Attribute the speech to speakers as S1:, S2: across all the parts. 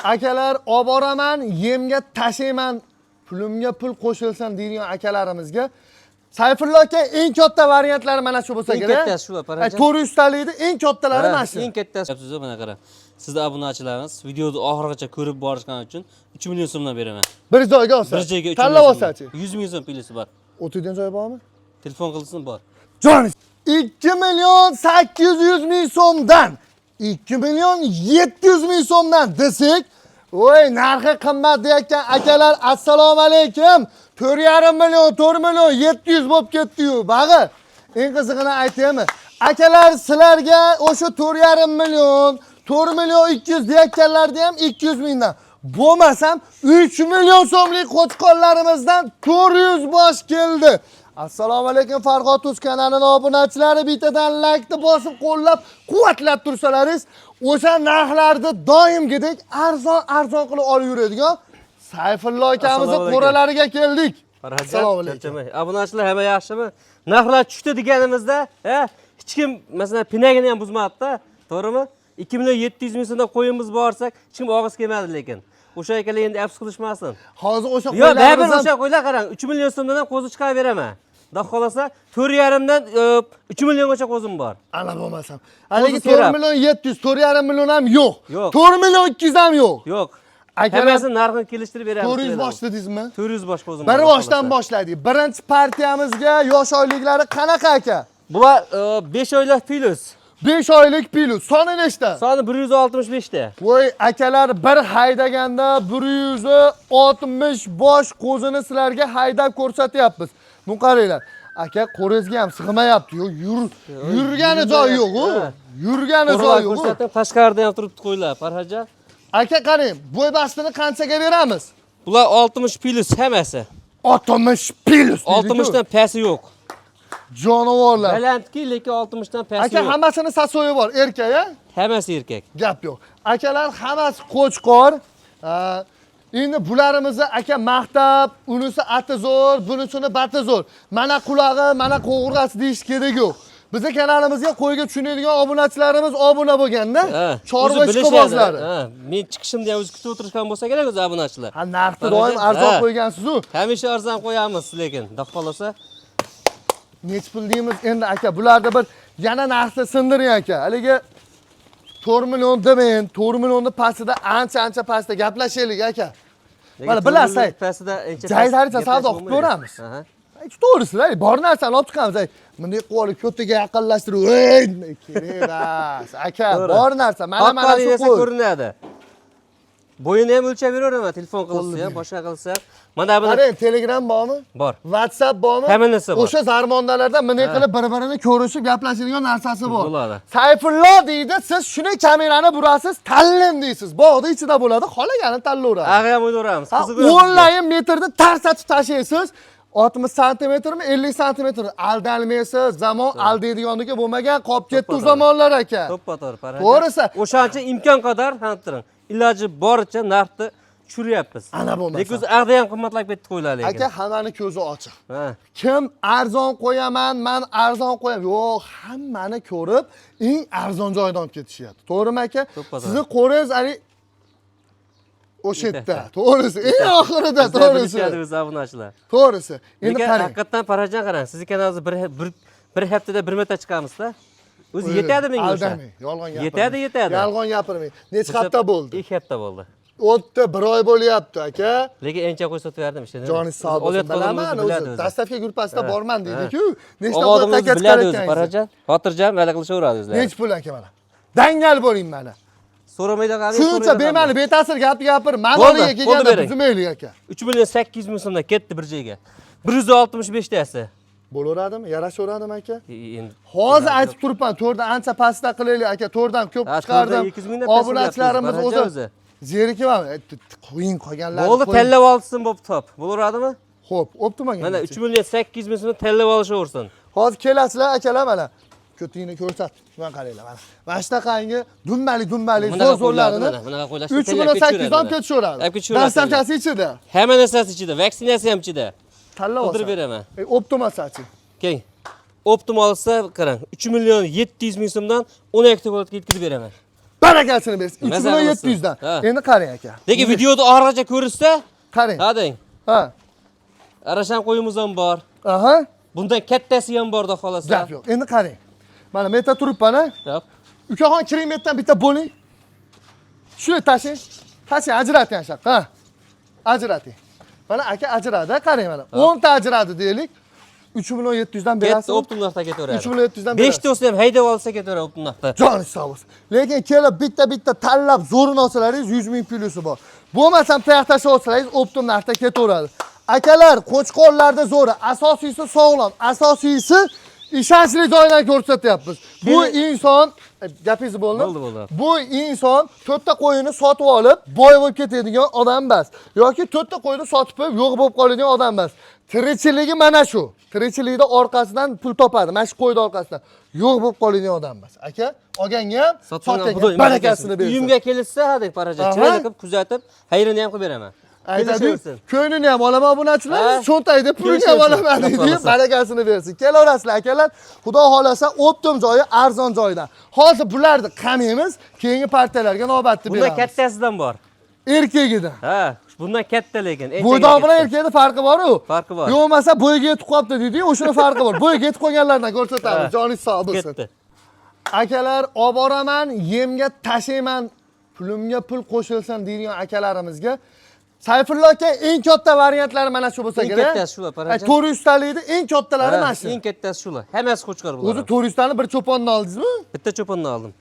S1: akalar olib boraman, yemga tashlayman, pulimga pul qo'shilsin deydigan akalarimizga Sayfullo aka eng katta variantlari mana shu bo'lsa kerak.
S2: Eng kattasi shu, parajon.
S1: 400 talikni eng kattalari mana shu.
S2: Eng kattasi siz mana qarang. Sizni obunachilarimiz videoni oxirigacha ko'rib borishgani uchun 3 million so'mdan beraman.
S1: Bir joyga olsa.
S2: Bir joyga 3
S1: tanlab olsachi.
S2: 100 ming so'm pilisi bor.
S1: O'tirgan joy bormi?
S2: Telefon qilsin bor.
S1: Jon 2 million 800 ming so'mdan 2 million 700 ming so'mdan desak, voy narxi qimmat deyotgan akalar assalomu alaykum. 4,5 million, 4 million 700 bo'lib ketdi-yu. Bag'i. Eng qizig'ini aytaymi? Akalar sizlarga o'sha 4,5 million, 4 million 200 deyotganlarda ham 200 mingdan. Bo'lmasam 3 million so'mlik qo'chqonlarimizdan 400 bosh keldi. Assalomu alaykum Farg'od Uz kanalining obunachilari, bittadan like-ni bosib qo'llab, quvvatlab tursalaringiz, o'sha narxlarni doimgidek arzon qilib olib yuradigan Sayfullo akamizni qo'ralariga keldik.
S2: Assalomu alaykum. Obunachilar hamma yaxshimi? Narxlar tushdi deganimizda, hech kim masalan pinagini ham buzmadi-da, to'g'rimi? 2 million 700 ming so'mdan qo'yimiz borsak, hech kim og'iz kelmadi lekin. O'sha akalar endi afsus qilishmasin.
S1: Hozir o'sha
S2: qo'ylarimiz yo'q, o'sha qo'ylar qarang, 3 million so'mdan qo'zi chiqarib beraman. Xudo xolasa 4,5 dan 3 milliongacha qo'zim bor.
S1: Ana bo'lmasam. Haligi 4 million 700, 4,5 million ham yo'q. 4 million 200 ham yo'q.
S2: Yo'q. Hammasini narxini kelishtirib beramiz.
S1: 400 bosh dedingizmi?
S2: 400 bosh qo'zim.
S1: Bir boshdan boshladik. Birinchi partiyamizga yosh oyliklari qanaqa aka?
S2: Bular 5 oylik plus.
S1: 5 oylik plus. Soni nechta?
S2: Soni 165 ta.
S1: Voy akalar bir haydaganda 160 bosh qo'zini sizlarga haydab ko'rsatyapmiz. Bu qaranglar. Aka qo'rezga ham sig'mayapti. Yurgani joy yo'q-ku. Yurgani joy yo'q.
S2: Ko'rsatib tashqarida ham turibdi qo'ylar, Farhajon.
S1: Aka qarang, bo'y bastini qanchaga beramiz?
S2: Bular 60 plus hammasi.
S1: 60 plus.
S2: 60 dan pasi yo'q.
S1: Jonivorlar.
S2: Balandki, lekin 60 dan pasi yo'q.
S1: Aka hammasini sasoyi bor, erkak-a?
S2: Hammasi erkak.
S1: Gap yo'q. Akalar hammasi qo'chqor. Endi bularimizni aka maqtab, unisi ati zo'r, bunisini bati zo'r. Mana qulog'i, mana qo'g'irg'asi deyish kerak yo'q. Bizning kanalimizga qo'yga tushunadigan obunachilarimiz obuna bo'lganda, chorva ishqibozlari.
S2: Men chiqishimda ham o'zi kutib o'tirishgan bo'lsa kerak o'zi obunachilar.
S1: Ha, narxni doim arzon qo'ygansiz-ku.
S2: Hamisha arzon qo'yamiz, lekin xudo xolasa
S1: nech pul deymiz endi aka? Bularda bir yana narxni sindiring aka. Haligi 4 million demeyin, 4 millionni pastida ancha pastda gaplashaylik aka. Mana bilasiz,
S2: pastida ancha
S1: jaydaricha savdo qilib ko'ramiz. To'g'risi, bor narsani olib chiqamiz. Bunday qilib ko'tiga yaqinlashtirib, kerak emas. Aka, bor narsa, mana shu qo'y.
S2: Ko'rinadi. Bo'yini ham o'lchab beraveraman, telefon qilsa ham, boshqa qilsa. Mana buni.
S1: Qarang, Telegram bormi?
S2: Bor.
S1: WhatsApp bormi?
S2: Hamma narsa bor.
S1: O'sha zarmondalarda bunday qilib bir-birini ko'rishib gaplashadigan narsasi bor.
S2: Bo'ladi.
S1: Sayfullo deydi, siz shuni kamerani burasiz, tanlang deysiz. Bog'da ichida bo'ladi, qolaganini tanlayverasiz.
S2: Ag'i ham o'ylaveramiz.
S1: Onlayn metrni tarsatib tashlaysiz. 60 santimetrmi, 50 santimetr aldalmaysiz. Zamon aldaydigandagi bo'lmagan qolib ketdi u zamonlar aka.
S2: To'ppa-to'g'ri, parajon.
S1: To'g'risi.
S2: O'shancha imkon qadar turing. Iloji boricha narxni tushiryapmiz.
S1: Ana bo'lmasa.
S2: Lekin o'zi ag'da ham qimmatlab ketdi qo'ylar lekin.
S1: Aka hammani ko'zi ochiq.
S2: Ha.
S1: Kim arzon qo'yaman, men arzon qo'yam. Yo'q, hammani ko'rib, eng arzon joydan olib ketishyapti. To'g'rimi aka? Sizni qo'ringiz ali o'sha yerda. To'g'risi, eng oxirida, to'g'risi. To'g'risi.
S2: Endi qarang. Haqiqatan parajon qarang, sizning kanalingizda bir haftada 1 marta chiqamizda. O'zi yetadi menga o'sha.
S1: Yolg'on gapirmang.
S2: Yetadi.
S1: Yolg'on gapirmang. Necha hafta bo'ldi?
S2: 2 hafta bo'ldi.
S1: O'tdi, 1 oy bo'lyapti aka.
S2: Lekin ancha qo'y sotib ishni.
S1: Joningiz sog' bo'lsin. Bilaman, o'zi dastavka guruhida borman deydi-ku.
S2: Nechta marta biladi o'zi parajon. Xotirjam hali qilishaveradi o'zlari.
S1: Nech pul aka mana? Dangal bo'ling mana.
S2: So'ramaydi qani?
S1: Shuncha bema'ni beta'sir gap gapir. Ma'noga kelganda buzmaylik aka.
S2: 3 million 800 ming so'mdan ketdi bir joyga. 165 tasi.
S1: Bo'laveradimi? Yarashaveradimi aka? Hozir aytib turibman, to'rdan ancha pastda qilaylik aka. To'rdan ko'p chiqardim. Obunachilarimiz o'zi zerikman. Qo'ying qolganlar.
S2: Bo'ldi, tanlab olsin bo'pti top. Bo'laveradimi?
S1: Xo'p, optimaga.
S2: Mana 3 million 800 ming so'mdan tanlab olishaversin.
S1: Hozir kelasizlar akalar mana. Ko'tingni ko'rsat. Mana qaranglar mana. Mana shunaqangi dumbali zo'rlarini. 3 million 800 dan ketishaveradi. Dastavkasi ichida.
S2: Hamma narsasi ichida, vaksinatsiya ham ichida.
S1: Tanlab olsa.
S2: Qidirib beraman.
S1: Optimasachi.
S2: Keng. Optimal olsa qarang, 3 million 700 ming so'mdan 12 ta bo'lib yetkazib beraman.
S1: barakasini bersin. 3
S2: Nima
S1: million
S2: qilsin?
S1: 700 dan.
S2: Ha.
S1: Endi qarang aka.
S2: Lekin videoda og'irgacha ko'rishsa,
S1: Qarang.
S2: ha deng.
S1: Ha.
S2: Arashan qo'yimiz ham bor.
S1: Aha.
S2: Bundan kattasi ham bor, xudo xolasa.
S1: Gap yo'q. Endi qarang. Mana meta turibman a.
S2: Yo'q.
S1: Ukaxon kiring metdan bitta bo'ling. Shuni tashing. Tashing, ajrating ashaq. Ha. Ajrating. Mana aka ajradi, qarang mana. 10 ta ajradi deylik. 3 million 700 dan berasiz.
S2: Katta optim narxda ketaveradi.
S1: 3 million 700 dan
S2: 5
S1: berasiz.
S2: do'sti ham haydab olsa ketaveradi optim narxda.
S1: Joni sog' bo'lsin. Lekin kelib bitta tanlab zo'rini olsalaringiz 100 ming plyusi bor. Bo'lmasam tayoq tashlab olsalaringiz optim narxda ketaveradi. Akalar, qo'chqorlarda zo'ri, asosiysi sog'lom, asosiysi ishonchli joydan ko'rsatyapmiz. Bu inson, gapingizni bo'ldi.
S2: Bo'ldi.
S1: Bu inson 4 ta qo'yini sotib olib, boy bo'lib ketadigan odam emas. Yoki 4 ta qo'yini sotib qo'yib, yo'q bo'lib qoladigan odam emas. Tirikchiligi mana shu. Tirikchilikda orqasidan pul topadi. Mana shu qo'yni orqasidan yo'q bo'lib qoladigan odam emas. Aka, olganga ham, sotganga barakasini bersin.
S2: Uyimga kelishsa, hadek paraja, chiroyli qilib kuzatib, xayrini ham qilib beraman.
S1: Aytadi, ko'nglini ham olaman obunachilar, cho'ntagida pulini ham olaman deydi, barakasini bersin. Kelaverasizlar akalar, xudo xolasa optim joyi arzon joydan. Hozir bularni qamaymiz, keyingi partiyalarga navbatni beramiz.
S2: Bundan kattasidan bor.
S1: Erkagidan.
S2: Ha, bundan katta lekin.
S1: Bo'ydoq bilan erkakda farqi bor-ku.
S2: Farqi bor.
S1: Yo'qmasa bo'yiga yetib qolibdi deydi-yu, o'shuni farqi bor. Bo'yiga yetib qolganlardan ko'rsatamiz, joningiz sog' bo'lsin.
S2: Ketdi.
S1: Akalar, olib boraman, yemga tashlayman, pulimga pul qo'shilsin deydigan akalarimizga Sayfulla aka eng katta variantlari mana shu bo'lsa kerak.
S2: Eng kattasi shular, paracha.
S1: 400 talikni eng kattalari mana shu.
S2: Eng kattasi shular. Hammasi qo'chqor bular.
S1: O'zi 400 tani bir cho'ponni oldingizmi?
S2: Bitta cho'ponni oldim.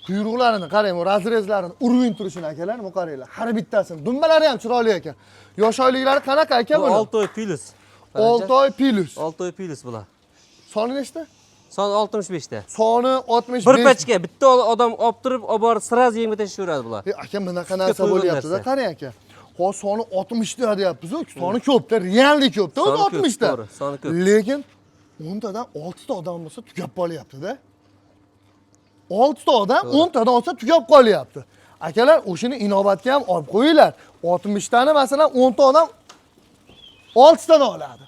S1: Quyruqlarini qarang, razrezlarini urvin turishini akalar, bu qaranglar. Har bittasini. Dumbalari ham chiroyli ekan. Yosh oyliklari qanaqa aka
S2: Bu
S1: buni?
S2: 6 oy plus.
S1: 6 oy plus.
S2: 6 oy plus bular.
S1: Soni nechta?
S2: Son 65 ta.
S1: Soni 65.
S2: Bir pachka bitta odam olib turib, olib borib sraz yengga tashlaveradi bular.
S1: Aka bunaqa narsa bo'lyapti-da, qarang aka. Hozir soni 60 ta deyapmiz-ku. Soni ko'p-da, reallik ko'p-da, o'zi 60 ta.
S2: To'g'ri, soni ko'p.
S1: Lekin 10 tadan 6 ta odam bo'lsa tugab qolyapti-da. 6 ta odam 10 tadan olsa tugab qolyapti. Akalar, o'shini inobatga ham olib qo'yinglar. 60 tani masalan 10 ta odam 6 tadan oladi.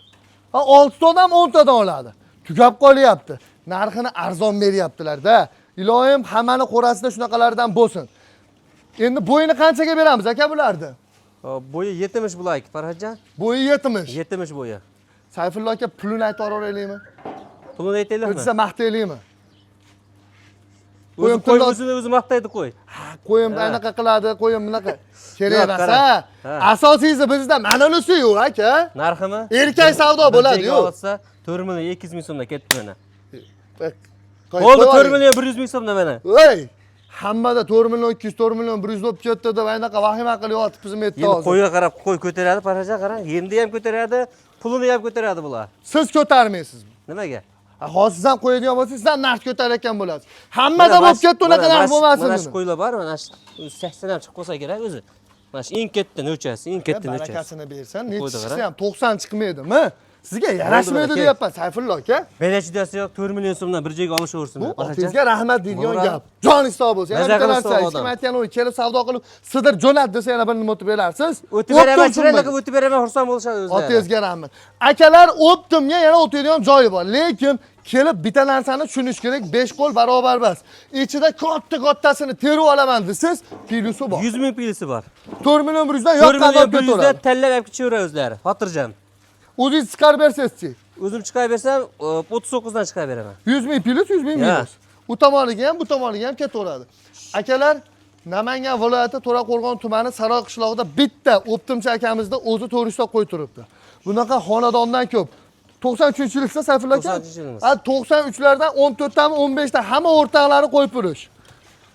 S1: Ha, 6 ta odam 10 tadan oladi. Tugab qolyapti. Narxini arzon beryaptilar-da. Ilohim hammani qo'rasida shunaqalardan bo'lsin. Endi bo'yini qanchaga beramiz aka bularni?
S2: Bo'yi 70 bular, Farhodjon.
S1: Bo'yi 70.
S2: 70 bo'yi.
S1: Sayfulla aka pulini aytib olaveraylikmi?
S2: Pulini aytaylikmi?
S1: O'tsa maqtaylikmi?
S2: O'zini o'zi maqtaydi qo'y.
S1: Ha, qo'yim anaqa qiladi, qo'yim bunaqa. Kerak emas,
S2: qara.
S1: ha. Asosiysi bizda manolisi-yu aka.
S2: Narximi?
S1: Erkak savdo bo'ladi-yu.
S2: Olsa 4 million 200 ming so'mdan ketdi mana.
S1: Bo'ldi
S2: 4 million 100 ming so'mdan mana.
S1: Voy! Hammada 4 million 200, 4 million 100 bo'lib ketdi deb anaqa vahima qilib yotibmiz metda
S2: Endi
S1: hozir.
S2: qo'yga qarab qo'y ko'taradi, Farhodjon qarang. Yemni ham ko'taradi, pulini ham ko'taradi bular.
S1: Siz ko'tarmaysizmi?
S2: Nimaga?
S1: Hozir siz ham qo'yadigan bo'lsangiz, siz ham narx ko'tarayotgan bo'lasiz. Hammada bo'lib ketdi, unaqa narx bo'lmasin.
S2: Mana shu qo'ylar bor, mana shu 80 ham chiqib qolsa kerak o'zi. Mana shu eng katta no'chasi, eng katta no'chasi.
S1: Barakasini bersin, necha chiqsa ham 90 chiqmaydimi? Sizga yarashmaydi deyapman, Sayfulla aka.
S2: Belachidasi yo'q, 4 million so'mdan bir joyga olishaversin.
S1: Bu otangizga rahmat deydigan gap. Joningiz sog' bo'lsin. Yana bitta narsa, hech kim aytgan o'y, kelib savdo qilib, sidir jo'nat desa yana bir nima o'tib berarsiz.
S2: O'tib beraman, chiroyli qilib o'tib beraman, xursand bo'lishadi o'zlari.
S1: Otangizga rahmat. Akalar, Optimga yana o'tadigan joyi bor, lekin kelib bitta narsani tushunish kerak, 5 qo'l barobar emas. Ichida katta-kattasini terib olaman desiz, pilusi bor.
S2: 100 ming pilusi bor.
S1: 4 million 100 dan yoqqan olib
S2: 4 million 100 dan
S1: ketaveradi.
S2: tanlab olib ketaveradi o'zlari. Xotirjam.
S1: O'zingiz chiqarib bersangiz-chi?
S2: O'zim chiqarib bersam, 39 dan chiqarib beraman.
S1: 100 ming plus, 100 ming minus. U tomoniga ham, bu tomoniga ham ketaveradi. Akalar, Namangan viloyati To'raqo'rg'on tumani Saroy qishlog'ida bitta Optimchi akamizda o'zi 400 ta qo'y turibdi. Bunaqa xonadondan ko'p. 93-yillikda Sayfulla aka?
S2: 93-yilimiz.
S1: 93lardan 14 tami, 15 ta hamma o'rtaqlari qo'y purish.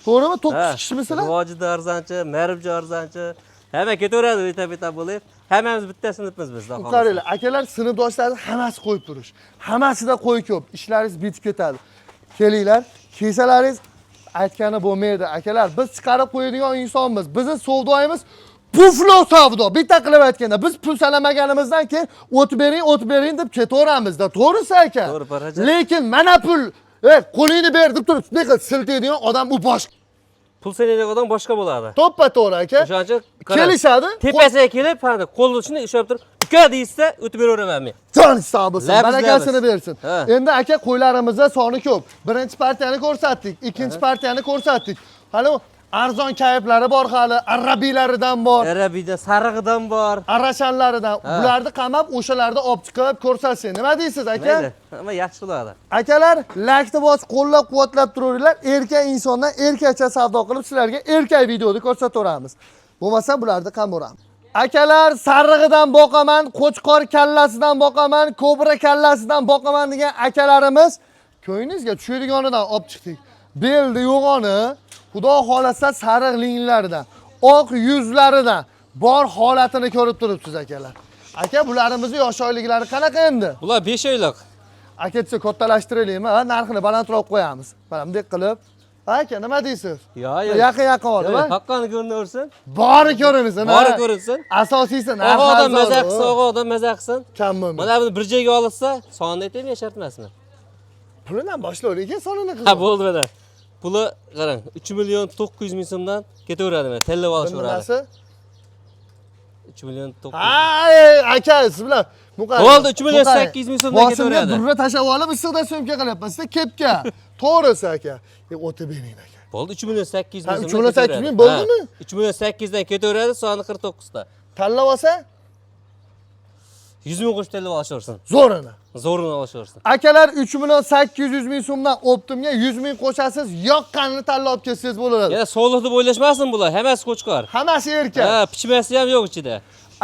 S1: To'g'rimi? 9 kishimisizlar?
S2: Vojida arzonchi, Maribji arzonchi, hamma ketaveradi beta bo'lib. Hammamiz bitta sinfmiz biz.
S1: Qaranglar, akalar sinfdoshlari hammasi qo'yib turish. Hammasida qo'y ko'p, ishlaringiz bitib ketadi. Kelinglar, kesalaringiz aytgani bo'lmaydi. Akalar, biz chiqarib qo'yadigan insonmiz. Bizning savdoyimiz puflo savdo. Bitta qilib aytganda, biz pul sanamaganimizdan keyin o'tib bering deb ketaveramizda. To'g'risi aka?
S2: To'g'ri, paracha.
S1: Lekin mana pul, qo'lingni ber deb turib, shunday siltaydigan odam u boshqa.
S2: Pul sanaydigan odam boshqa bo'ladi.
S1: To'ppa-to'g'ri aka.
S2: O'shaning uchun
S1: Kelishadi.
S2: tepasiga kelib, qani qo'lni shunday ushlab turib, uka deysa, o'tib beraveraman men.
S1: Joningiz sog' bo'lsin, barakasini
S2: Labs.
S1: bersin.
S2: Ha.
S1: Endi aka qo'ylarimizda soni ko'p. Birinchi partiyani ko'rsatdik, ikkinchi partiyani ko'rsatdik. Hali Arzon kayflari bor hali, arabiylaridan bor,
S2: Arabiyda sarig'idan bor.
S1: arashanlaridan. Bularni qamab o'shalarni olib chiqib ko'rsatsin. Nima deysiz, aka?
S2: Mayli, hamma yaxshi bo'ladi.
S1: Akalar, like-ni bosib qo'llab-quvvatlab turinglar. Erkak insondan erkakcha savdo qilib sizlarga erkak videoni ko'rsataveramiz. Bo'lmasa bularni qamuramiz. Akalar, sarig'idan boqaman, qo'chqor kallasidan boqaman, kobra kallasidan boqaman degan akalarimiz ko'ngingizga tushadiganidan olib chiqdik. Beldi yo'g'oni, Xudo xolasa sariqlinglaridan, oq yuzlaridan bor holatini ko'rib turibsiz akalar. Aka, bularimizni yosh oyliklari qanaqa endi?
S2: Bular 5 oylik.
S1: Aka, kattalashtiraylikmi? Ha, narxini balandroq qo'yamiz. Mana bunday qilib. Aka, nima deysiz?
S2: Yo'q.
S1: Yaqin olib, ha?
S2: Haqqani ko'rinaversin.
S1: Bori ko'rinsin, ha?
S2: Bori ko'rinsin.
S1: Asosiysi narx.
S2: O'g'il odam maza qilsa, o'g'il odam maza qilsin.
S1: Kam bo'lmaydi.
S2: Mana buni bir joyga olsa, sonini aytaymi, yashart emasmi?
S1: Pulidan boshlaylik, sonini qilib.
S2: Ha, bo'ldi mana. Puli qarang, 3 million 900 ming so'mdan ketaveradi mana, tellab olishaveradi. 3 million 900.
S1: Ay, aka, siz bilan
S2: bo'ldi, 3 million 800 ming so'mdan ketaveradi.
S1: Boshimga durra tashab olib, issiqda so'mka qilyapman. Sizda kepka. To'g'risi, aka. O'tib bering, aka.
S2: Bo'ldi, 3 million 800 ming
S1: 3 million 800 ming bo'ldimi?
S2: 3 million 800 dan ketaveradi, soni 49 ta.
S1: Tanlab olsa
S2: 100 ming qo'shib tellab olishaversin.
S1: zo'rini.
S2: Zo'rini olishaversin.
S1: Akalar, 3 million 800 ming so'mdan Optimga 100 ming qo'shasiz, yoqqanini tanlab olib kelsangiz bo'ladi.
S2: Ya sog'liq deb o'ylashmasin bular, hammasi qo'chqor.
S1: Hammasi erkak.
S2: Ha, pichmasi ham yo'q ichida.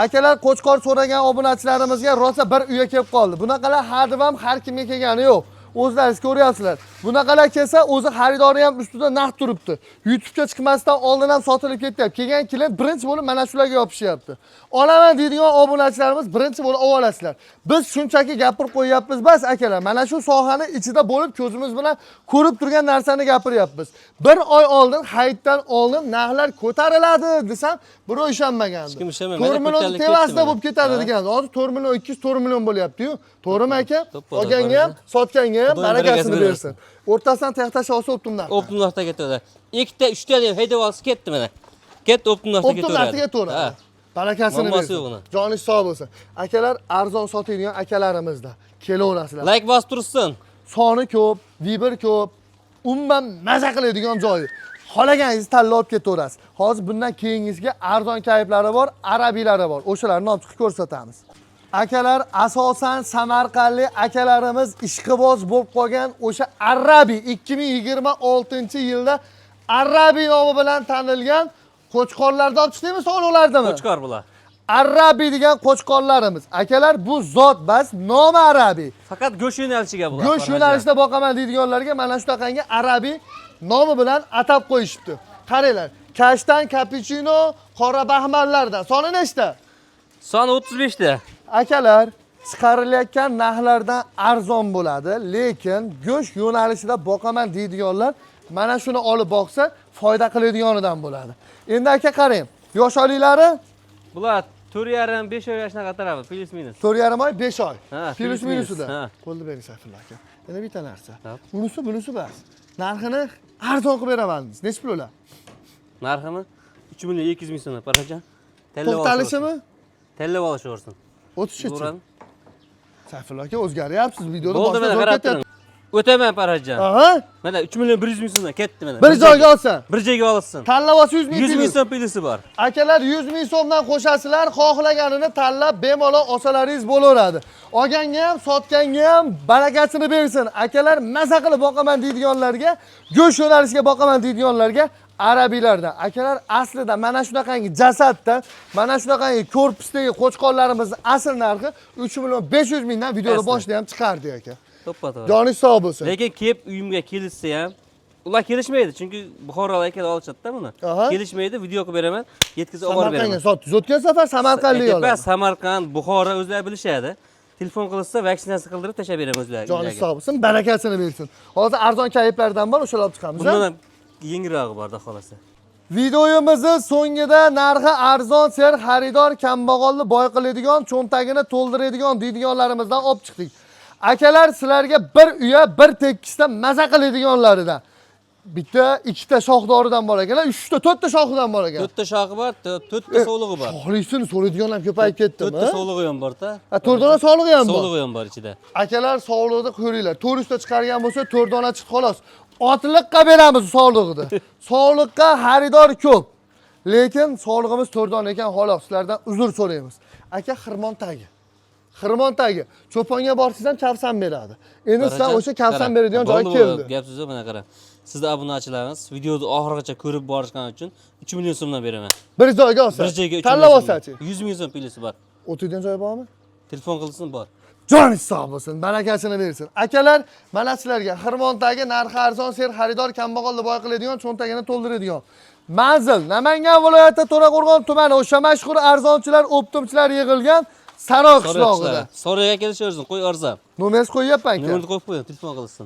S1: Akalar, qo'chqor so'ragan obunachilarimizga rosa bir uyga kelib qoldi. Bunaqalar hadib ham har kimga kelgani yo'q. O'zlaringiz ko'ryapsizlar. Bunaqalar kelsa, o'zi xaridori ham ustida naqd turibdi. YouTube'ga chiqmasdan oldin ham sotilib ketyapti. Kelgan klient birinchi bo'lib mana shularga yopishyapti. Olaman deydigan obunachilarimiz birinchi bo'lib olasizlar. Biz shunchaki gapirib qo'yyapmiz bas akalar. Mana shu sohani ichida bo'lib ko'zimiz bilan ko'rib turgan narsani gapiryapmiz. Bir oy oldin, hayitdan oldin narxlar ko'tariladi desam, birov ishonmagandi. 4 million tevasida bo'lib ketadi degan. Hozir 4 million 200 4 million bo'lyapti-yu. To'g'rimi aka? Olganga ham, sotganga ham barakasini bersin. O'rtasidan taxtash olsa Optimdan.
S2: Optimdan ketadi. Ikkita, 3ta ham haydab olsa ketdi mana. Ketdi Optimdan ketaveradi.
S1: Optimdan ketaveradi. Barakasini bersin. Joningiz sog' bo'lsin. Akalar, arzon sotadigan akalarimizda kelaverasizlar.
S2: Like bosib tursin.
S1: Soni ko'p, Viber ko'p, umuman maza qiladigan joyi. Xolaganingizni tanlab olib ketaverasiz. Hozir bundan keyingisiga arzon kayflari bor, arabiylari bor. O'shalarni olib chiqib ko'rsatamiz. Akalar, asosan Samarqandlik akalarimiz ishqiboz bo'lib qolgan o'sha Arabi 2026-yilda Arabi nomi bilan tanilgan qo'chqorlardan olib chiqdingmi, sovg'alardami?
S2: Qo'chqor bular.
S1: Arabi degan qo'chqorlarimiz. Akalar, bu zot bas nomi Arabi.
S2: Faqat go'sht yo'nalishiga bular.
S1: Go'sht yo'nalishida boqaman deydiganlarga mana shunaqangi Arabi nomi bilan atab qo'yishibdi. Qaranglar, kashtan, kapuchino, qora baxmallardan. Soni nechta?
S2: Soni 35 ta.
S1: Akalar, chiqarilayotgan narxlardan arzon bo'ladi, lekin go'sht yo'nalishida boqaman deydiganlar mana shuni olib boqsa, foyda qiladiganidan bo'ladi. Endi aka qarang, yosh oliklari
S2: bular 4,5-5 oy yoshga qataradi, plus minus.
S1: 4,5 oy, 5 oy.
S2: Ha,
S1: Plus minusida.
S2: Ha.
S1: Qo'lni bering Sayfulla aka. Yana bitta narsa. Bunisi bas. Narxini arzon qilib beraman. Nech pul ular?
S2: Narximi 3 million 200 ming so'm parajon.
S1: To'xtalishimi?
S2: Tellab olishaversin.
S1: 33. Sayfulla aka, o'zgaryapsiz. Videoni
S2: bo'ldi mana qarab turing. O'taman parajon.
S1: Aha.
S2: Mana 3 million 100 ming so'mdan ketdi mana.
S1: Bir joyga olsa.
S2: Bir joyga olsin.
S1: Tanlab olsa 100 ming.
S2: 100 ming so'm plyusi bor.
S1: Akalar, 100 ming so'mdan qo'shasizlar, xohlaganini tanlab bemalol olsalaringiz bo'laveradi. Olganga ham, sotganga ham barakasini bersin. Akalar, maza qilib boqaman deydiganlarga, go'sht yo'nalishiga boqaman deydiganlarga arabiylardan. Akalar, aslida mana shunaqangi jasaddan, mana shunaqangi korpusdagi qo'chqorlarimizning asl narxi 3 million 500 mingdan videoda boshida ham chiqardi aka.
S2: To'ppa-to'g'ri.
S1: Joningiz sog' bo'lsin.
S2: Lekin kelib uyimga kelishsa ham, ular kelishmaydi, chunki Buxorolik kelib olishadi-da buni. Kelishmaydi, video qilib beraman, yetkazib olib beraman.
S1: Samarqandga sotdingiz. O'tgan safar Samarqandlik oladi.
S2: Samarqand, Buxoro o'zlari bilishadi. Telefon qilsa, vaksinatsiya qildirib tashlab beraman o'zlariga.
S1: Joningiz sog' bo'lsin, barakasini bersin. Hozir arzon kayflardan bor, o'shalarni olib chiqamiz.
S2: Bundan ham yengilrog'i borda xolasi.
S1: Videoyimizni so'ngida narxi arzon ser xaridor kambag'alni boy qiladigan, cho'ntagini to'ldiradigan deydiganlarimizdan olib chiqdik. Akalar, sizlarga bir uya, bir tekisda maza qiladiganlaridan. bitta, ikkita shoxdoridan bor ekan, 3 ta, 4 ta shoxidan bor ekan.
S2: 4 ta shoxi bor, 4 ta sog'lig'i bor.
S1: Shoxlisini so'raydigan ham ko'payib ketdimi?
S2: 4 ta sog'lig'i ham bor-da.
S1: Ha, 4 dona sog'lig'i ham bor.
S2: Sog'lig'i ham bor ichida.
S1: Akalar sog'lig'ini ko'ringlar. 400 ta chiqargan bo'lsa 4 dona chiqdi xolos. Otliqqa beramiz sog'lig'ini. Sog'liqqa xaridor ko'p. Lekin sog'lig'imiz 4 dona ekan xolos. Sizlardan uzr so'raymiz. Aka xirmon tagi. Xirmon tagi. Cho'ponga borsangiz ham kavsan beradi. Endi sizlar o'sha kavsan beradigan joy keldi.
S2: Gap so'zi mana qara. Sizning obunachilaringiz videoni oxirigacha ko'rib borishgani uchun 3 million so'mdan beraman.
S1: Bir joyga olsa.
S2: Bir joyga 3
S1: tanlab
S2: million.
S1: olsachi.
S2: 100 million so'm pulisi bor.
S1: O'tadigan joy bormi?
S2: Telefon qilsin bor.
S1: Joningiz sog' bo'lsin, barakasini bersin. Akalar, mana sizlarga xirmondagi narxi arzon ser xaridor kambag'alni boy qiladigan, cho'ntagini to'ldiradigan. Manzil Namangan viloyati To'raqo'rg'on tumani o'sha mashhur arzonchilar, optimchilar yig'ilgan Sanoq qishlog'ida.
S2: So'raga kelishaversin, qo'y arzon.
S1: Nomerni qo'yyapman aka.
S2: Nomerni qo'yib qo'ying, telefon qilsin.